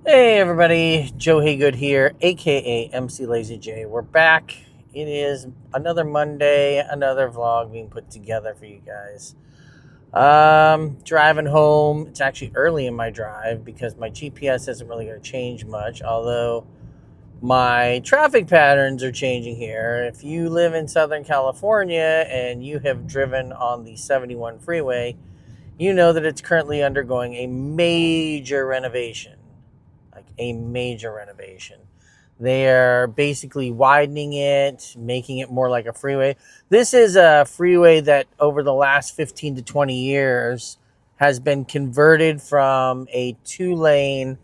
Hey everybody, Joe Haygood here, aka mclazyj. We're back. It is another Monday, another vlog being put together for you guys. Driving home. It's actually early in my drive because my GPS isn't really going to change much, although my traffic patterns are changing here. If you live in Southern California and you have driven on the 71 freeway, you know that it's currently undergoing a major renovation. Like a major renovation. They are basically widening it, making it more like a freeway. This is a freeway that over the last 15 to 20 years has been converted from a two-lane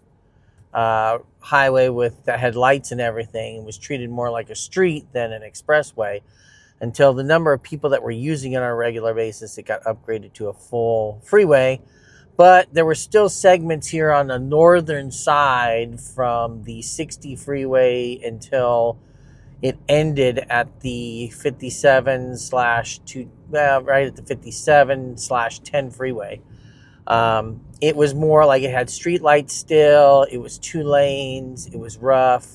highway with that had lights and everything. It was treated more like a street than an expressway until the number of people that were using it on a regular basis, it got upgraded to a full freeway. But there were still segments here on the northern side from the 60 freeway until it ended at the 57 slash 2, right at the 57 slash 10 freeway. It was more like it had street lights still. It was two lanes. It was rough.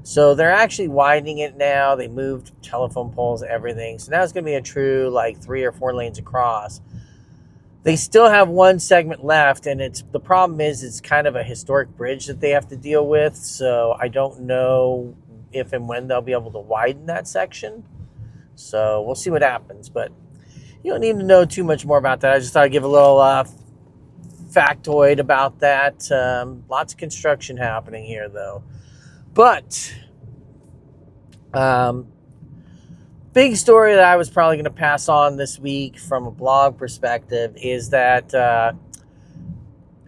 So they're actually widening it now. They moved telephone poles, everything. So now it's going to be a true like 3 or 4 lanes across. They still have one segment left, and the problem is it's kind of a historic bridge that they have to deal with. So I don't know if and when they'll be able to widen that section. So we'll see what happens. But you don't need to know too much more about that. I just thought I'd give a little factoid about that. Lots of construction happening here, though. But big story that I was probably going to pass on this week from a blog perspective is that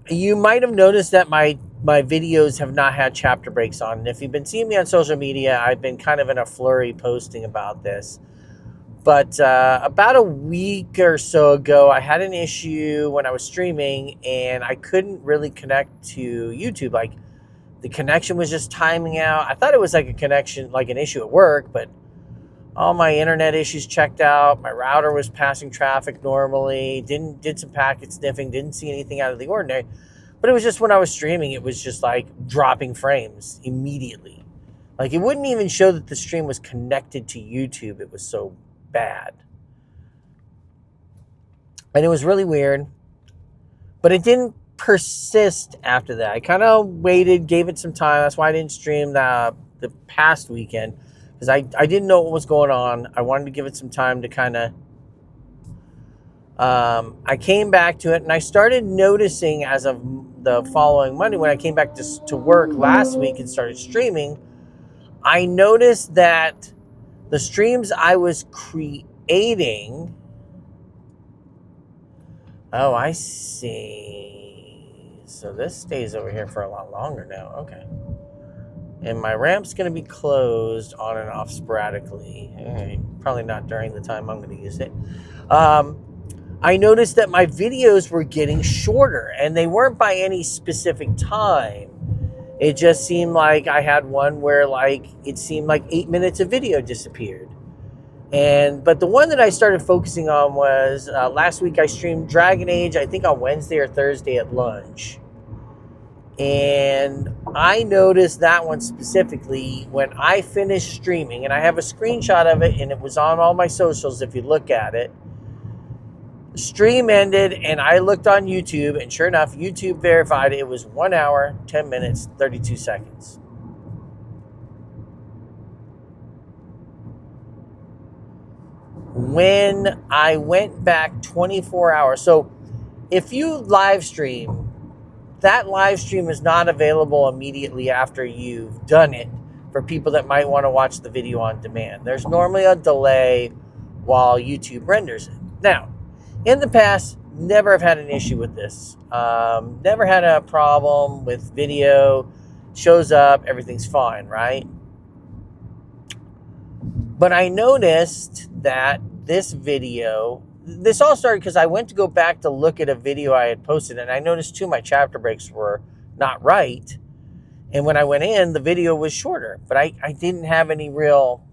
you might have noticed that my videos have not had chapter breaks on. And if you've been seeing me on social media, I've been kind of in a flurry posting about this. But about a week or so ago, I had an issue when I was streaming and I couldn't really connect to YouTube. Like the connection was just timing out. I thought it was like a connection, like an issue at work, but all my internet issues checked out. My router was passing traffic normally. Did some packet sniffing. Didn't see anything out of the ordinary. But it was just when I was streaming, it was just like dropping frames immediately. Like it wouldn't even show that the stream was connected to YouTube. It was so bad. And it was really weird. But it didn't persist after that. I kind of waited, gave it some time. That's why I didn't stream the past weekend. Because I didn't know what was going on. I wanted to give it some time to kind of... I came back to it, and I started noticing as of the following Monday, when I came back to work last week and started streaming, I noticed that the streams I was creating... Oh, I see. So this stays over here for a lot longer now. Okay. And my ramp's going to be closed on and off sporadically. Probably not during the time I'm going to use it. I noticed that my videos were getting shorter, and they weren't by any specific time. It just seemed like I had one where like it seemed like 8 minutes of video disappeared. But the one that I started focusing on was last week I streamed Dragon Age, I think on Wednesday or Thursday at lunch. And I noticed that one specifically when I finished streaming, and I have a screenshot of it, and it was on all my socials if you look at it. The stream ended, and I looked on YouTube, and sure enough, YouTube verified it was 1 hour, 10 minutes, 32 seconds. When I went back 24 hours, so if you live stream, that live stream is not available immediately after you've done it for people that might want to watch the video on demand. There's normally a delay while YouTube renders it. Now, in the past, never have had an issue with this. Never had a problem with video. Shows up, everything's fine, right? But I noticed that this all started because I went to go back to look at a video I had posted, and I noticed too my chapter breaks were not right. And when I went in, the video was shorter, but I didn't have any real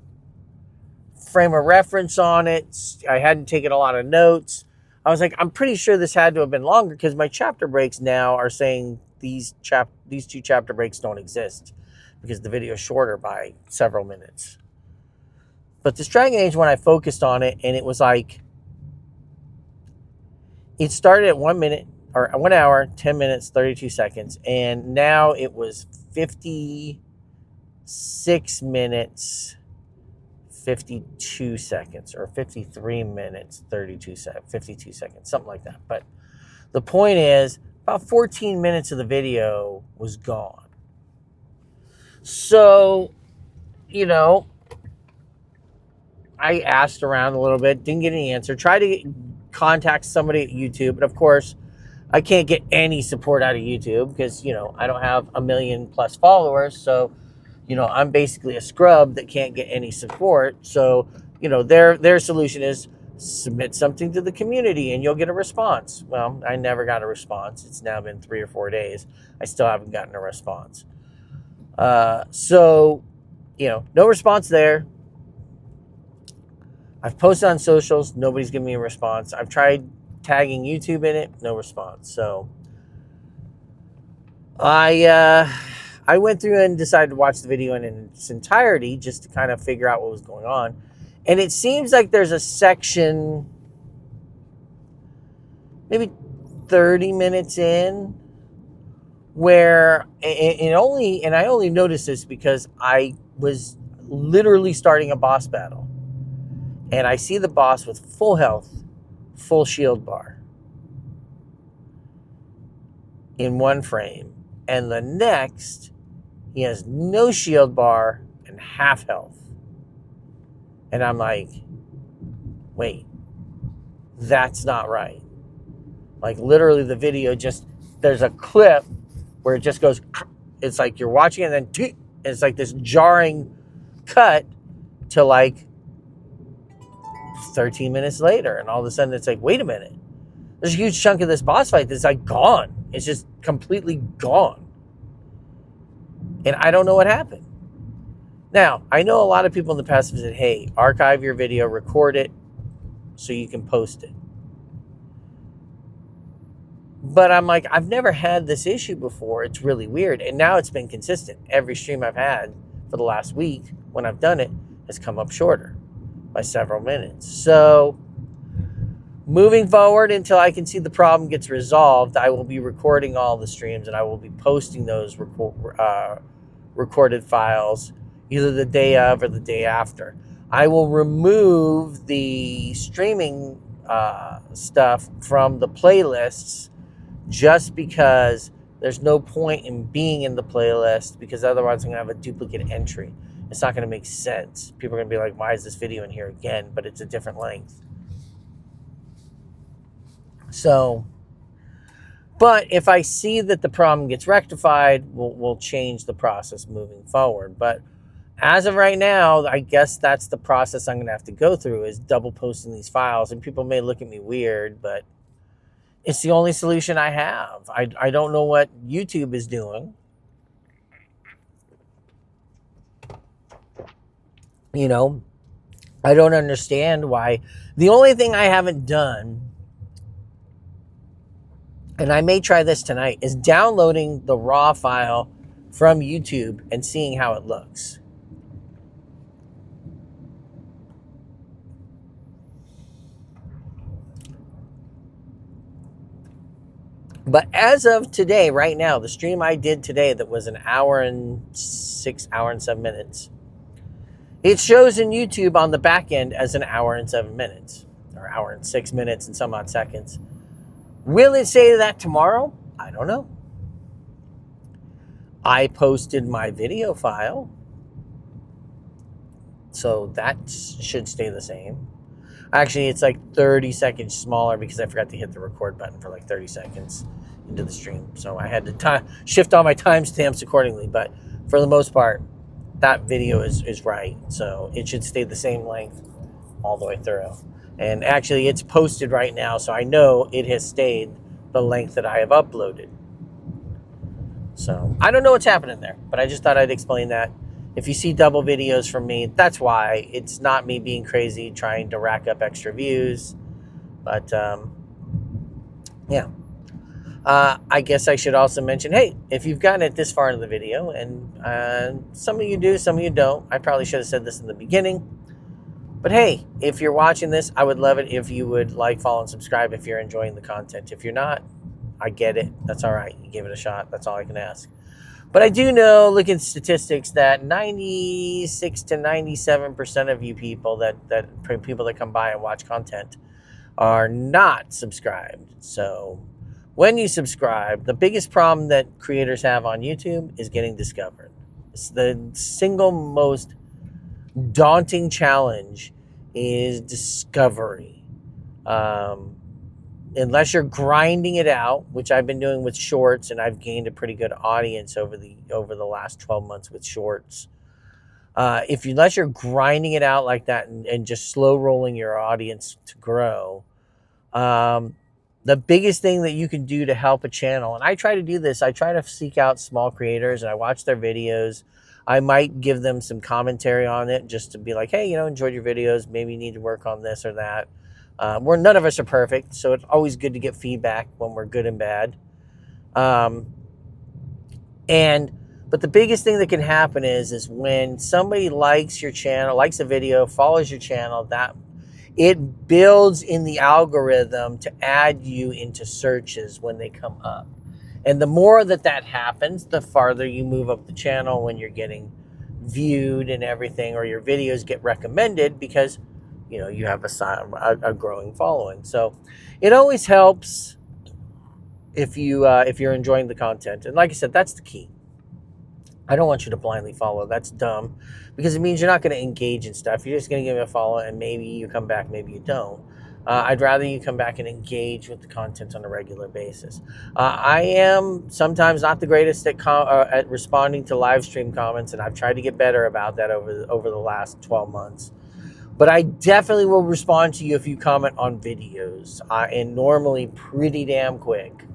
frame of reference on it. I hadn't taken a lot of notes. I was like, I'm pretty sure this had to have been longer because my chapter breaks now are saying these two chapter breaks don't exist because the video is shorter by several minutes. But this Dragon Age, when I focused on it, and it was like, it started at 1 minute, or 1 hour, 10 minutes, 32 seconds. And now it was 56 minutes, 52 seconds, or 53 minutes, 52 seconds, something like that. But the point is, about 14 minutes of the video was gone. So, I asked around a little bit, didn't get any answer. Tried to contact somebody at YouTube, but of course, I can't get any support out of YouTube because, I don't have 1 million plus followers. So, I'm basically a scrub that can't get any support. So, their solution is submit something to the community and you'll get a response. Well, I never got a response. It's now been 3 or 4 days. I still haven't gotten a response. So, no response there. I've posted on socials. Nobody's giving me a response. I've tried tagging YouTube in it. No response. So I went through and decided to watch the video in its entirety just to kind of figure out what was going on. And it seems like there's a section maybe 30 minutes in where I only noticed this because I was literally starting a boss battle. And I see the boss with full health, full shield bar in one frame. And the next, he has no shield bar and half health. And I'm like, wait, that's not right. Like literally the video there's a clip where it just goes, it's like you're watching it and then it's like this jarring cut to like 13 minutes later, and all of a sudden it's like, wait a minute, there's a huge chunk of this boss fight that's like gone. It's just completely gone, and I don't know what happened. Now, I know a lot of people in the past have said, hey, archive your video, record it so you can post it. But I'm like, I've never had this issue before. It's really weird. And now it's been consistent. Every stream I've had for the last week when I've done it has come up shorter by several minutes. So moving forward until I can see the problem gets resolved, I will be recording all the streams and I will be posting those recorded files either the day of or the day after. I will remove the streaming stuff from the playlists just because there's no point in being in the playlist, because otherwise I'm going to have a duplicate entry. It's not going to make sense. People are going to be like, why is this video in here again? But it's a different length. So, but if I see that the problem gets rectified, we'll change the process moving forward. But as of right now, I guess that's the process I'm going to have to go through, is double posting these files. And people may look at me weird, but it's the only solution I have. I don't know what YouTube is doing. I don't understand why. The only thing I haven't done, and I may try this tonight, is downloading the raw file from YouTube and seeing how it looks. But as of today, right now, the stream I did today that was an hour and 7 minutes, it shows in YouTube on the back end as an hour and 7 minutes, or hour and 6 minutes and some odd seconds. Will it say that tomorrow? I don't know. I posted my video file, so that should stay the same. Actually, it's like 30 seconds smaller because I forgot to hit the record button for like 30 seconds into the stream. So I had to shift all my timestamps accordingly. But for the most part, that video is right. So it should stay the same length all the way through. And actually, it's posted right now, so I know it has stayed the length that I have uploaded. So I don't know what's happening there, but I just thought I'd explain that. If you see double videos from me, that's why. It's not me being crazy trying to rack up extra views. But, yeah. I guess I should also mention, hey, if you've gotten it this far into the video, and some of you do, some of you don't, I probably should have said this in the beginning, but hey, if you're watching this, I would love it if you would like, follow, and subscribe if you're enjoying the content. If you're not, I get it. That's all right. You give it a shot. That's all I can ask. But I do know, looking at statistics, that 96 to 97% of you people that people that come by and watch content are not subscribed. So when you subscribe, the biggest problem that creators have on YouTube is getting discovered. It's the single most daunting challenge is discovery. Unless you're grinding it out, which I've been doing with shorts, and I've gained a pretty good audience over the last 12 months with shorts. Unless you're grinding it out like that and just slow rolling your audience to grow, the biggest thing that you can do to help a channel, and I try to do this, I try to seek out small creators and I watch their videos. I might give them some commentary on it just to be like, hey, enjoyed your videos. Maybe you need to work on this or that. None of us are perfect, so it's always good to get feedback when we're good and bad. But the biggest thing that can happen is when somebody likes your channel, likes a video, follows your channel, that it builds in the algorithm to add you into searches when they come up. And the more that happens, the farther you move up the channel when you're getting viewed and everything, or your videos get recommended because you have a growing following. So it always helps if you're enjoying the content. And like I said, that's the key. I don't want you to blindly follow. That's dumb, because it means you're not going to engage in stuff. You're just going to give me a follow, and maybe you come back, maybe you don't. I'd rather you come back and engage with the content on a regular basis. I am sometimes not the greatest at responding to live stream comments, and I've tried to get better about that over the last 12 months. But I definitely will respond to you if you comment on videos, and normally pretty damn quick.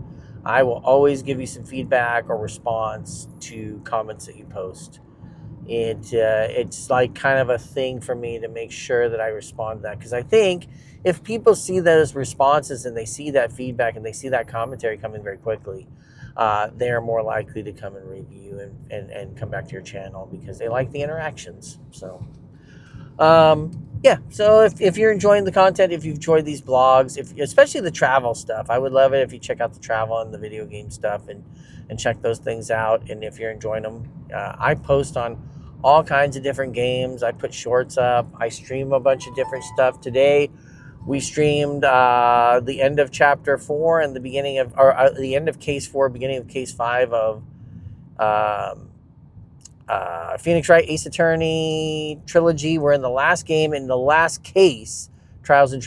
I will always give you some feedback or response to comments that you post. It's like kind of a thing for me to make sure that I respond to that, because I think if people see those responses and they see that feedback and they see that commentary coming very quickly, they're more likely to come and review and come back to your channel because they like the interactions. So yeah, so if you're enjoying the content, if you've enjoyed these blogs, especially the travel stuff, I would love it if you check out the travel and the video game stuff and check those things out. And if you're enjoying them, I post on all kinds of different games. I put shorts up. I stream a bunch of different stuff. Today, we streamed the end of Chapter 4 and the end of Case 4, beginning of Case 5 of Phoenix Wright Ace Attorney Trilogy. We're in the last game, in the last case, Trials of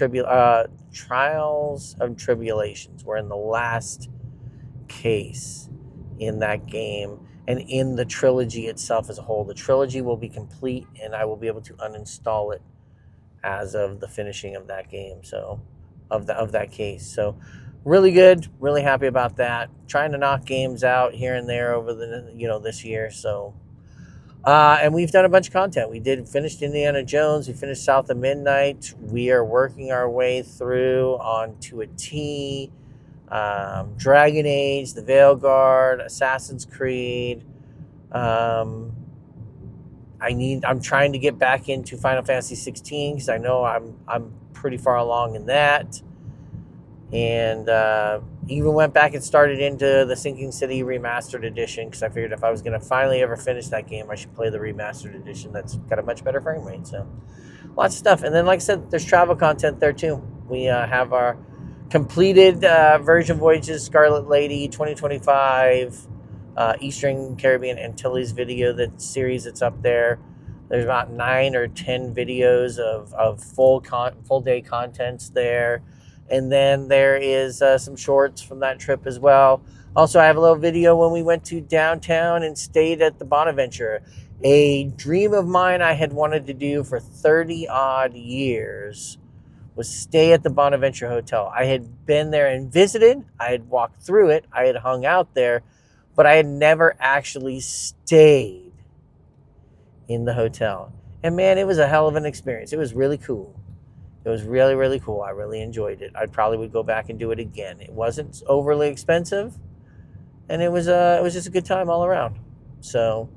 Tribulations. We're in the last case in that game and in the trilogy itself as a whole. The trilogy will be complete, and I will be able to uninstall it as of the finishing of that game, so of that case. So really good, really happy about that. Trying to knock games out here and there over this year. So and we've done a bunch of content. We finished Indiana Jones. We finished South of Midnight. We are working our way through onto a T. Dragon Age, The Veilguard, Assassin's Creed. I'm trying to get back into Final Fantasy 16 because I know I'm pretty far along in that. And even went back and started into the Sinking City Remastered Edition because I figured if I was going to finally ever finish that game, I should play the Remastered Edition that's got a much better frame rate. So lots of stuff. And then, like I said, there's travel content there too. We have our completed Virgin Voyages Scarlet Lady 2025 Eastern Caribbean Antilles video, that series that's up there. There's about 9 or 10 videos of full day contents there. And then there is some shorts from that trip as well. Also, I have a little video when we went to downtown and stayed at the Bonaventure. A dream of mine I had wanted to do for 30 odd years was stay at the Bonaventure Hotel. I had been there and visited. I had walked through it. I had hung out there, but I had never actually stayed in the hotel. And man, it was a hell of an experience. It was really cool. It was really, really cool. I really enjoyed it. I probably would go back and do it again. It wasn't overly expensive, and it was just a good time all around. So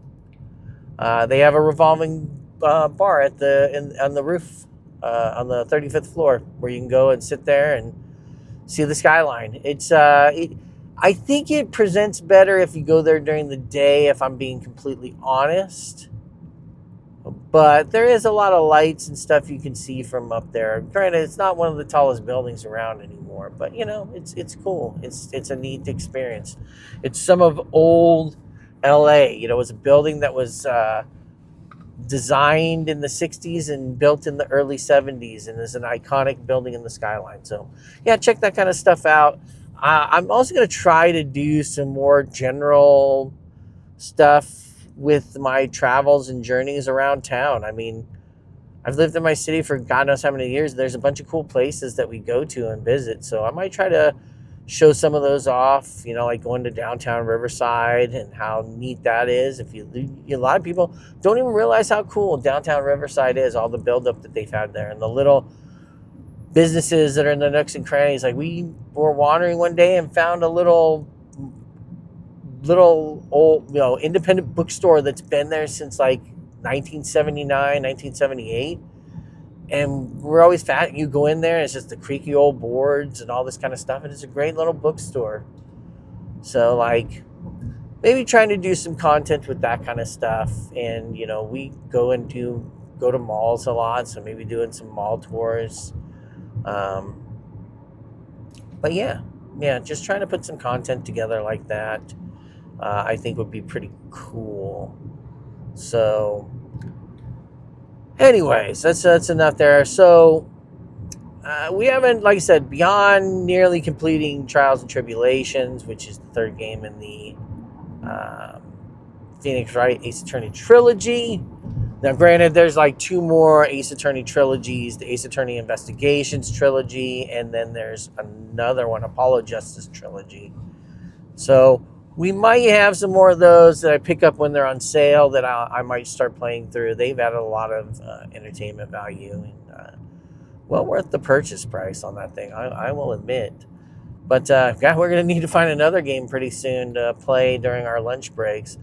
they have a revolving bar on the roof on the 35th floor where you can go and sit there and see the skyline. I think it presents better if you go there during the day, if I'm being completely honest. But there is a lot of lights and stuff you can see from up there. Granted, it's not one of the tallest buildings around anymore, but it's cool. It's a neat experience. It's some of old LA. It was a building that was designed in the 60s and built in the early 70s, and is an iconic building in the skyline. So yeah, check that kind of stuff out. I'm also going to try to do some more general stuff with my travels and journeys around town. I mean, I've lived in my city for God knows how many years. There's a bunch of cool places that we go to and visit. So I might try to show some of those off, like going to downtown Riverside and how neat that is. A lot of people don't even realize how cool downtown Riverside is, all the buildup that they've had there and the little businesses that are in the nooks and crannies. Like, we were wandering one day and found a little old, independent bookstore that's been there since like 1979, 1978. And we're always fat. You go in there, and it's just the creaky old boards and all this kind of stuff. And it's a great little bookstore. So, like, maybe trying to do some content with that kind of stuff. And, we go to malls a lot. So maybe doing some mall tours. But yeah, just trying to put some content together like that. I think would be pretty cool. So anyways, that's enough there. So we haven't, like I said, beyond nearly completing Trials and Tribulations, which is the third game in the Phoenix Wright Ace Attorney trilogy. Now, granted, there's like two more Ace Attorney trilogies, the Ace Attorney Investigations trilogy, and then there's another one, Apollo Justice trilogy. So we might have some more of those that I pick up when they're on sale that I might start playing through. They've added a lot of entertainment value and well worth the purchase price on that thing, I will admit. But we're going to need to find another game pretty soon to play during our lunch breaks.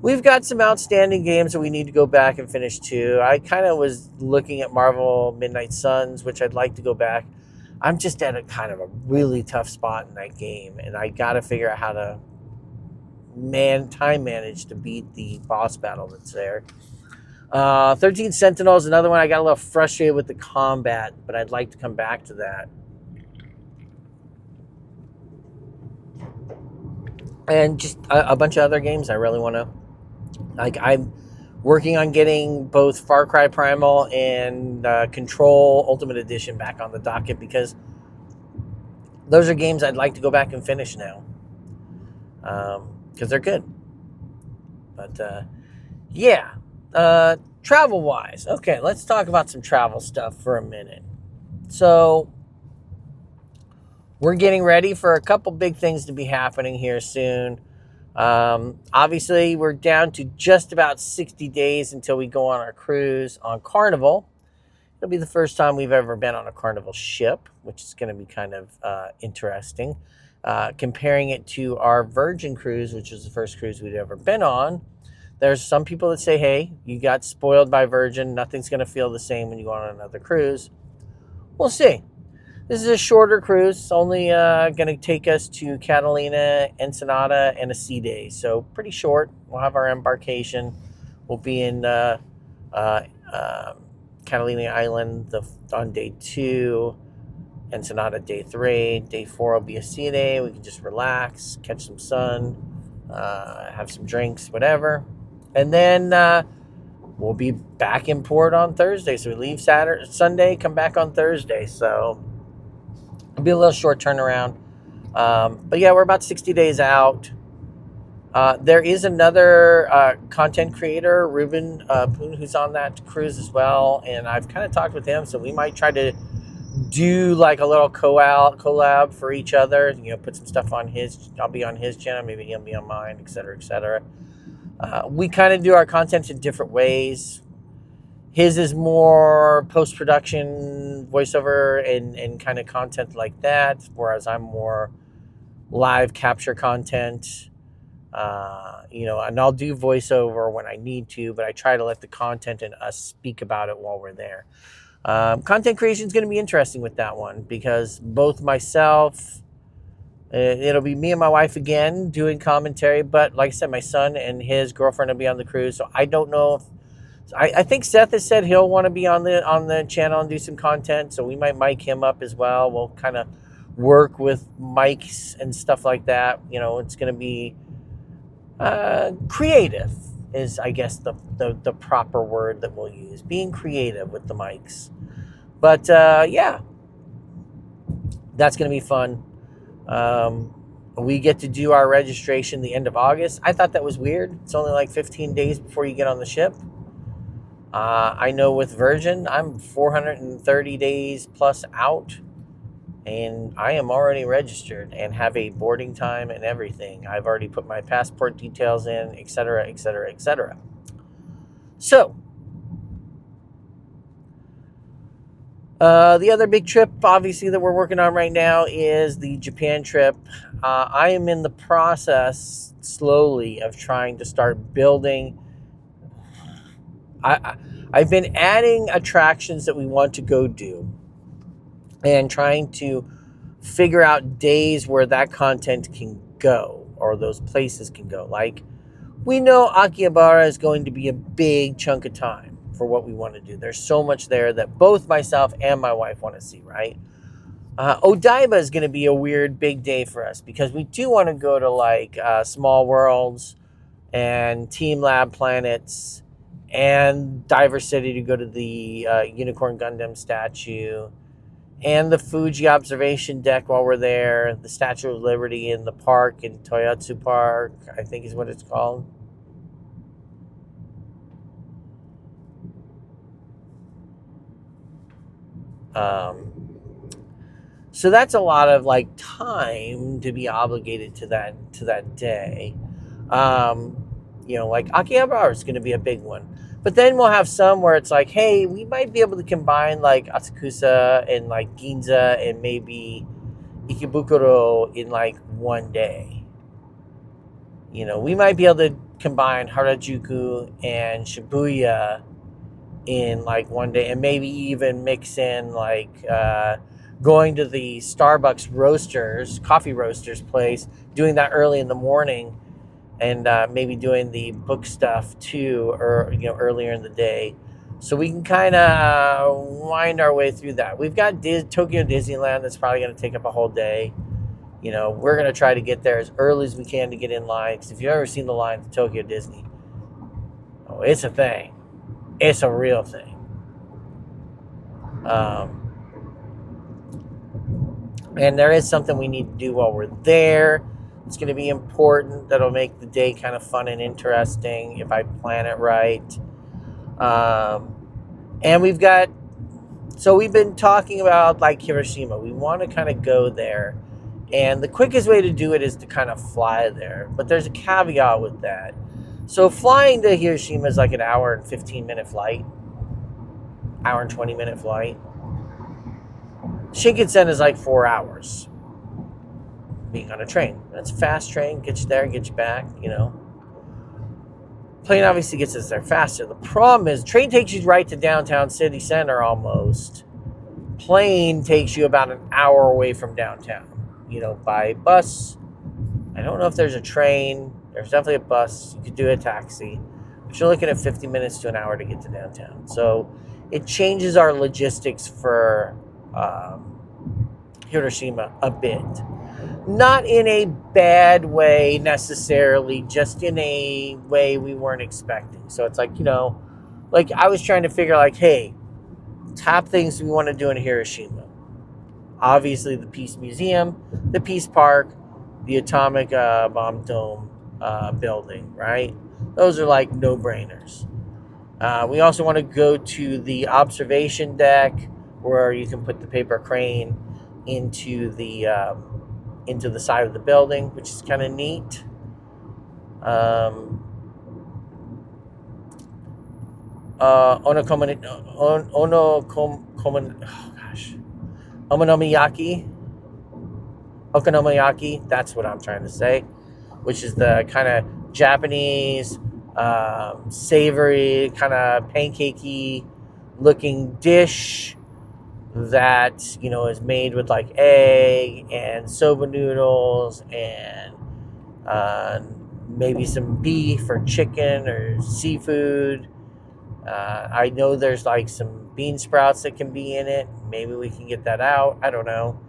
We've got some outstanding games that we need to go back and finish too. I kind of was looking at Marvel Midnight Suns, which I'd like to go back. I'm just at a kind of a really tough spot in that game, and I got to figure out how to time manage to beat the boss battle that's there. 13 Sentinels, another one. I got a little frustrated with the combat, but I'd like to come back to that. And just a bunch of other games I really want to. Like, I'm working on getting both Far Cry Primal and Control Ultimate Edition back on the docket, because those are games I'd like to go back and finish now. Because they're good. But, travel-wise. Okay, let's talk about some travel stuff for a minute. So, we're getting ready for a couple big things to be happening here soon. Obviously, we're down to just about 60 days until we go on our cruise on Carnival. It'll be the first time we've ever been on a Carnival ship, which is going to be kind of interesting. Comparing it to our Virgin cruise, which was the first cruise we'd ever been on. There's some people that say, hey, you got spoiled by Virgin. Nothing's going to feel the same when you go on another cruise. We'll see. This is a shorter cruise. It's only going to take us to Catalina, Ensenada, and a sea day. So pretty short. We'll have our embarkation. We'll be in Catalina Island on day 2, Ensenada day 3. Day 4 will be a sea day. We can just relax, catch some sun, have some drinks, whatever. And then we'll be back in port on Thursday. So we leave Sunday, come back on Thursday. So it'll be a little short turnaround. But yeah, we're about 60 days out. There is another content creator, Ruben Poon, who's on that cruise as well. And I've kind of talked with him, so we might try to do like a little collab for each other. Put some stuff on his. I'll be on his channel, maybe he'll be on mine, etc., etc. We kind of do our content in different ways. His is more post-production voiceover and kind of content like that, whereas I'm more live capture content. And I'll do voiceover when I need to, but I try to let the content and us speak about it while we're there. Content creation is going to be interesting with that one because both myself, it'll be me and my wife again doing commentary, but like I said, my son and his girlfriend will be on the cruise, so I don't know if I think Seth has said he'll want to be on the channel and do some content, so we might mic him up as well. We'll kind of work with mics and stuff like that. It's going to be creative is, I guess, the proper word that we'll use. Being creative with the mics. But yeah, that's going to be fun. We get to do our registration the end of August. I thought that was weird. It's only like 15 days before you get on the ship. I know with Virgin, I'm 430 days plus out, and I am already registered and have a boarding time and everything. I've already put my passport details in, etc., etc., etc. So, the other big trip, obviously, that we're working on right now is the Japan trip. I am in the process, slowly, of trying to start building. I've been adding attractions that we want to go do and trying to figure out days where that content can go or those places can go. Like, we know Akihabara is going to be a big chunk of time for what we want to do. There's so much there that both myself and my wife want to see, right? Odaiba is going to be a weird big day for us because we do want to go to like Small Worlds and Team Lab Planets and Diver City to go to the Unicorn Gundam statue and the Fuji observation deck while we're there, the Statue of Liberty in the park in Toyotsu Park, I think is what it's called. So that's a lot of like time to be obligated to that day. Like Akihabara is going to be a big one. But then we'll have some where it's like, hey, we might be able to combine like Asakusa and like Ginza and maybe Ikebukuro in like one day. We might be able to combine Harajuku and Shibuya in like one day and maybe even mix in like going to the Starbucks coffee roasters place, doing that early in the morning and maybe doing the book stuff too, or earlier in the day, so we can kind of wind our way through that. We've got Tokyo Disneyland that's probably going to take up a whole day. We're going to try to get there as early as we can to get in line, because if you've ever seen the line to Tokyo Disney, it's a thing. It's a real thing. And there is something we need to do while we're there. It's going to be important. That'll make the day kind of fun and interesting if I plan it right. And we've been talking about like Hiroshima. We want to kind of go there. And the quickest way to do it is to kind of fly there. But there's a caveat with that. So flying to Hiroshima is like an hour and 15-minute flight. Hour and 20-minute flight. Shinkansen is like 4 hours. Being on a train. That's a fast train. Gets you there, gets you back, Plane obviously gets us there faster. The problem is, train takes you right to downtown city center almost. Plane takes you about an hour away from downtown. By bus. I don't know if there's a train. There's definitely a bus. You could do a taxi. But you're looking at 50 minutes to an hour to get to downtown. So it changes our logistics for Hiroshima a bit. Not in a bad way necessarily, just in a way we weren't expecting. So it's like, like I was trying to figure like, hey, top things we want to do in Hiroshima. Obviously the Peace Museum, the Peace Park, the Atomic Bomb Dome building, right? Those are like no-brainers. We also want to go to the observation deck where you can put the paper crane into the side of the building, which is kind of neat. okonomiyaki. Okonomiyaki, that's what I'm trying to say, which is the kind of Japanese, savory, kind of pancakey looking dish that, is made with like egg and soba noodles and uh, maybe some beef or chicken or seafood. I know there's like some bean sprouts that can be in it. Maybe we can get that out. I don't know.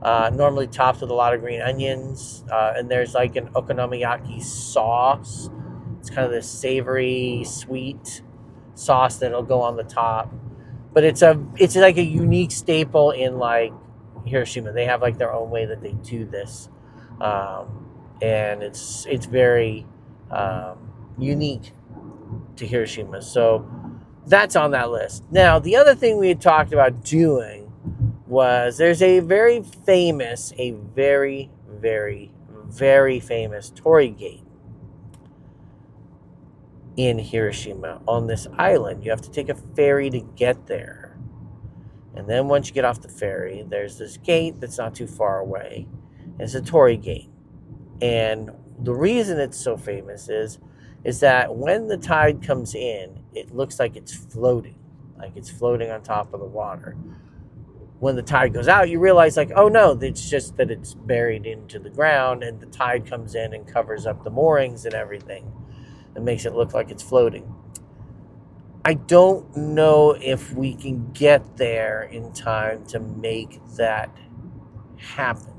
Normally topped with a lot of green onions. And there's like an okonomiyaki sauce. It's kind of this savory, sweet sauce that'll go on the top. But it's like a unique staple in like Hiroshima. They have like their own way that they do this. And it's very unique to Hiroshima. So that's on that list. Now, the other thing we had talked about doing was there's a very, very, very famous torii gate in Hiroshima on this island. You have to take a ferry to get there. And then once you get off the ferry, there's this gate that's not too far away. It's a torii gate. And the reason it's so famous is that when the tide comes in, it looks like it's floating on top of the water. When the tide goes out, you realize like, oh no, it's just that it's buried into the ground and the tide comes in and covers up the moorings and everything. It makes it look like it's floating. I don't know if we can get there in time to make that happen.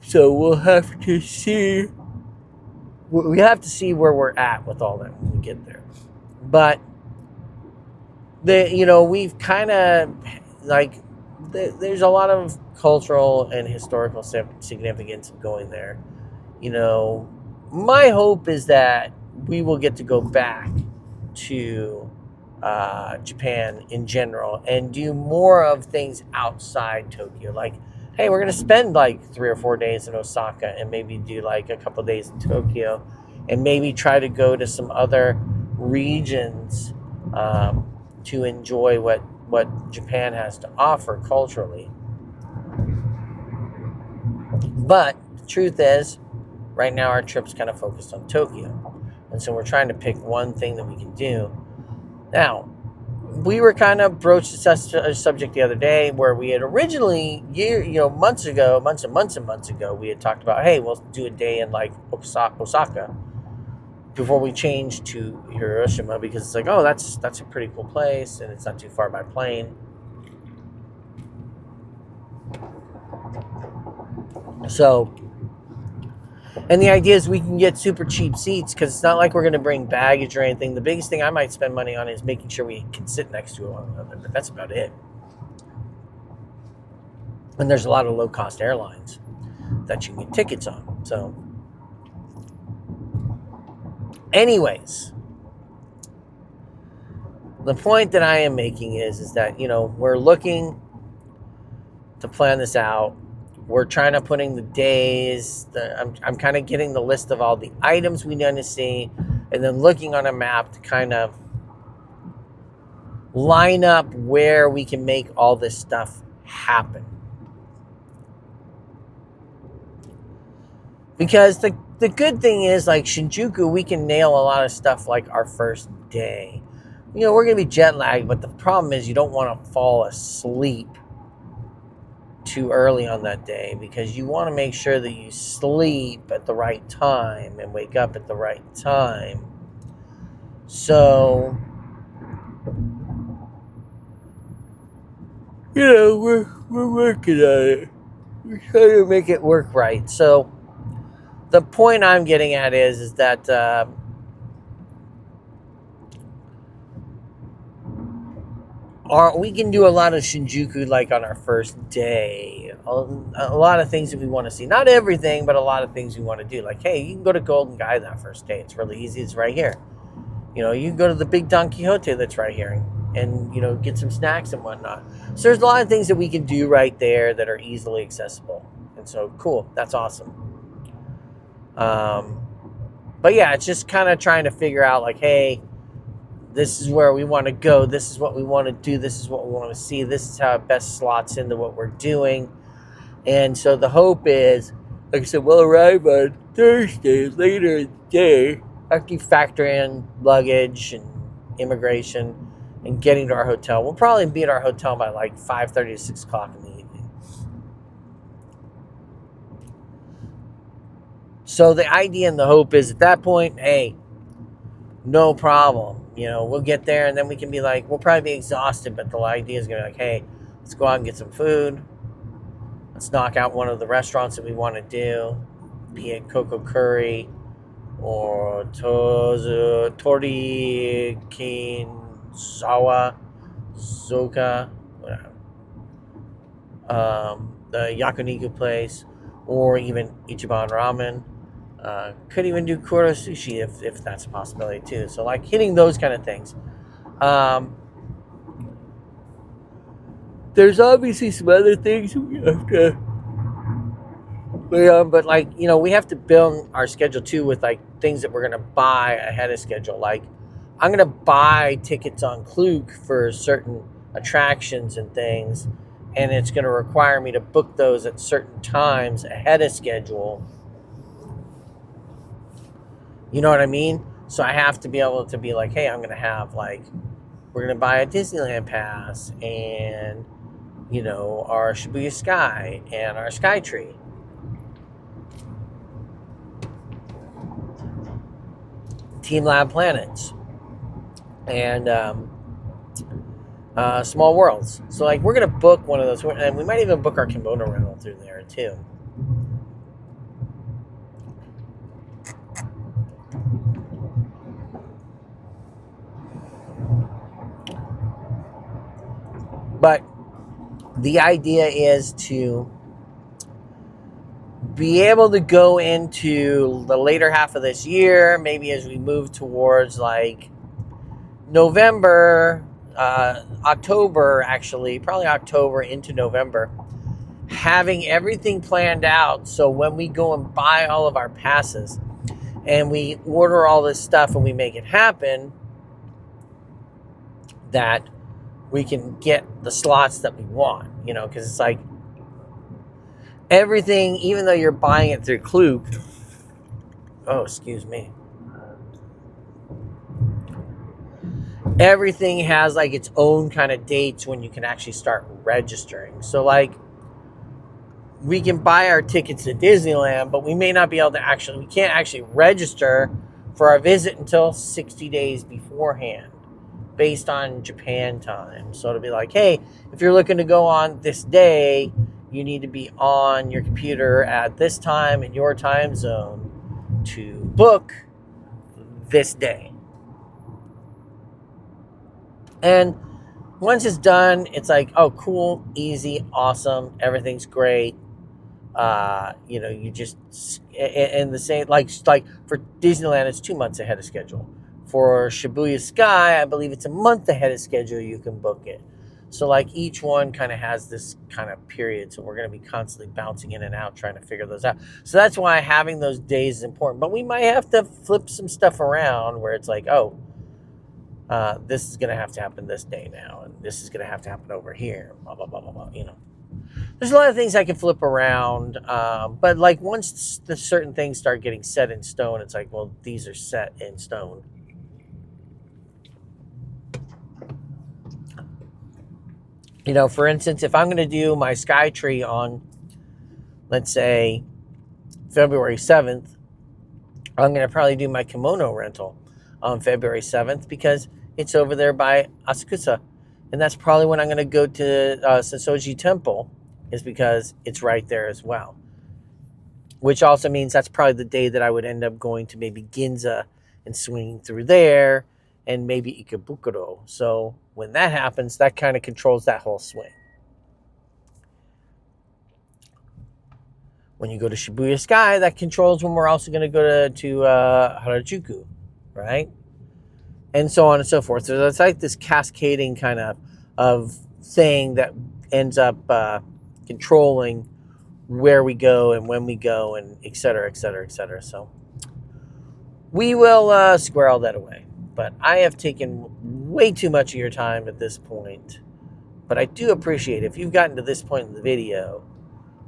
So we'll have to see. We have to see where we're at with all that when we get there. But we've kind of like there's a lot of cultural and historical significance of going there. My hope is that we will get to go back to Japan in general and do more of things outside Tokyo. Like, hey, we're going to spend like 3 or 4 days in Osaka and maybe do like a couple days in Tokyo and maybe try to go to some other regions to enjoy what Japan has to offer culturally. But the truth is, right now our trip's kind of focused on Tokyo. And so we're trying to pick one thing that we can do. Now, we were kind of broached the subject the other day where we had originally, months and months ago, we had talked about, hey, we'll do a day in like Osaka before we change to Hiroshima because it's like, oh, that's a pretty cool place and it's not too far by plane. So, and the idea is we can get super cheap seats because it's not like we're going to bring baggage or anything. The biggest thing I might spend money on is making sure we can sit next to one another, but that's about it. And there's a lot of low-cost airlines that you can get tickets on. So, anyways, the point that I am making is that, we're looking to plan this out. We're trying to put in the days. I'm kind of getting the list of all the items we need to see and then looking on a map to kind of line up where we can make all this stuff happen. Because the good thing is, like Shinjuku, we can nail a lot of stuff like our first day. We're going to be jet lagged, but the problem is you don't want to fall asleep too early on that day because you want to make sure that you sleep at the right time and wake up at the right time. So, we're working on it. We're trying to make it work right. So, the point I'm getting at is that we can do a lot of Shinjuku like on our first day. A lot of things that we want to see. Not everything, but a lot of things we want to do. Like, hey, you can go to Golden Gai that first day. It's really easy. It's right here. You can go to the big Don Quixote that's right here and get some snacks and whatnot. So there's a lot of things that we can do right there that are easily accessible. And so, cool. That's awesome. But yeah, it's just kind of trying to figure out like, hey, this is where we want to go, this is what we want to do, this is what we want to see, this is how it best slots into what we're doing. And so the hope is, like I said, we'll arrive on Thursday later in the day after you factor in luggage and immigration and getting to our hotel. We'll probably be at our hotel by like 5:30 to 6 o'clock in the evening. So the idea and the hope is at that point, hey, no problem. We'll get there and then we can be like, we'll probably be exhausted, but the idea is going to be like, hey, let's go out and get some food. Let's knock out one of the restaurants that we want to do, be it Coco Curry or Tori Kinzawa, Zoka, whatever. The Yakiniku place, or even Ichiban Ramen. Could even do Kuro Sushi if that's a possibility too. So like hitting those kind of things. There's obviously some other things we have to wait on, but like, we have to build our schedule too with like things that we're going to buy ahead of schedule. Like I'm going to buy tickets on Klook for certain attractions and things, and it's going to require me to book those at certain times ahead of schedule. You know what I mean? So I have to be able to be like, hey, I'm going to have like, we're going to buy a Disneyland pass and, our Shibuya Sky and our Sky Tree. Team Lab Planets. And Small Worlds. So like we're going to book one of those. And we might even book our kimono rental through there too. But the idea is to be able to go into the later half of this year, maybe as we move towards like November, October, actually, probably October into November, having everything planned out. So when we go and buy all of our passes and we order all this stuff and we make it happen, that we can get the slots that we want, because it's like everything, even though you're buying it through Klook, everything has like its own kind of dates when you can actually start registering. So like we can buy our tickets to Disneyland, but we may not be able to we can't actually register for our visit until 60 days beforehand, based on Japan time. So it'll be like, hey, if you're looking to go on this day, you need to be on your computer at this time in your time zone to book this day. And once it's done, it's like, oh, cool, easy, awesome, everything's great. You just, and the same, like for Disneyland, it's 2 months ahead of schedule. For Shibuya Sky, I believe it's a month ahead of schedule you can book it. So like each one kind of has this kind of period. So we're going to be constantly bouncing in and out trying to figure those out. So that's why having those days is important. But we might have to flip some stuff around where it's like, this is going to have to happen this day now. And this is going to have to happen over here. Blah, blah, blah, blah, blah. There's a lot of things I can flip around. But like once the certain things start getting set in stone, it's like, well, these are set in stone. For instance, if I'm going to do my Sky Tree on, let's say, February 7th, I'm going to probably do my kimono rental on February 7th because it's over there by Asakusa. And that's probably when I'm going to go to Sensoji Temple, is because it's right there as well. Which also means that's probably the day that I would end up going to maybe Ginza and swinging through there, and maybe Ikebukuro. So when that happens, that kind of controls that whole swing. When you go to Shibuya Sky, that controls when we're also going to go to Harajuku, right? And so on and so forth. So it's like this cascading kind of thing that ends up controlling where we go and when we go and et cetera, et cetera, et cetera. So we will square all that away. But I have taken way too much of your time at this point. But I do appreciate it. If you've gotten to this point in the video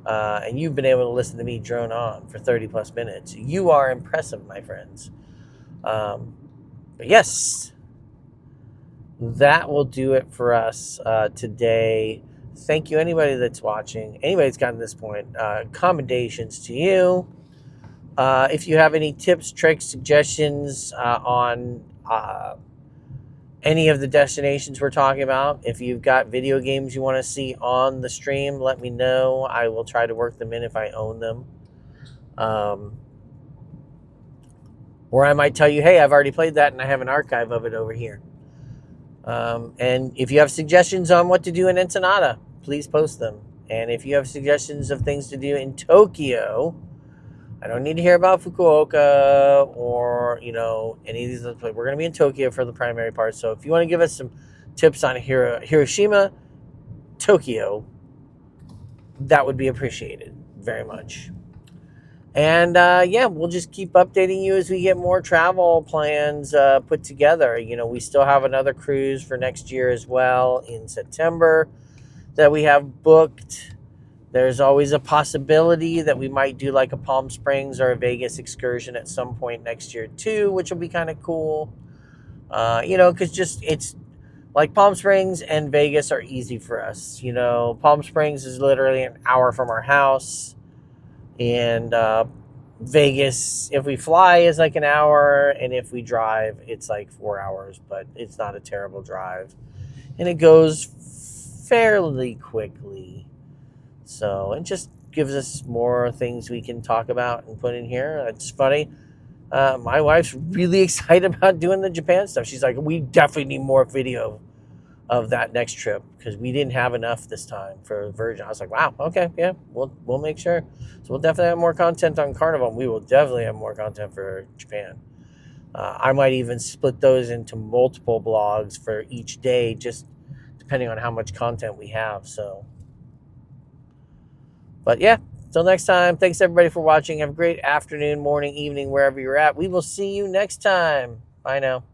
and you've been able to listen to me drone on for 30 plus minutes, you are impressive, my friends. But yes, that will do it for us today. Thank you, anybody that's watching, anybody that's gotten to this point. Commendations to you. If you have any tips, tricks, suggestions on any of the destinations we're talking about, if you've got video games you want to see on the stream, let me know. I will try to work them in if I own them. Or I might tell you, hey, I've already played that and I have an archive of it over here. And if you have suggestions on what to do in Ensenada, please post them. And if you have suggestions of things to do in Tokyo, I don't need to hear about Fukuoka or, any of these other places. We're going to be in Tokyo for the primary part. So if you want to give us some tips on Hiroshima, Tokyo, that would be appreciated very much. And we'll just keep updating you as we get more travel plans put together. We still have another cruise for next year as well in September that we have booked. There's always a possibility that we might do like a Palm Springs or a Vegas excursion at some point next year too, which will be kind of cool. Because it's like Palm Springs and Vegas are easy for us. Palm Springs is literally an hour from our house. And Vegas, if we fly, is like an hour. And if we drive, it's like 4 hours. But it's not a terrible drive. And it goes fairly quickly. So it just gives us more things we can talk about and put in here. It's funny. My wife's really excited about doing the Japan stuff. She's like, we definitely need more video of that next trip because we didn't have enough this time for Virgin. I was like, wow, okay, yeah, we'll make sure. So we'll definitely have more content on Carnival. We will definitely have more content for Japan. I might even split those into multiple blogs for each day, just depending on how much content we have. So, but yeah, till next time, thanks everybody for watching. Have a great afternoon, morning, evening, wherever you're at. We will see you next time. Bye now.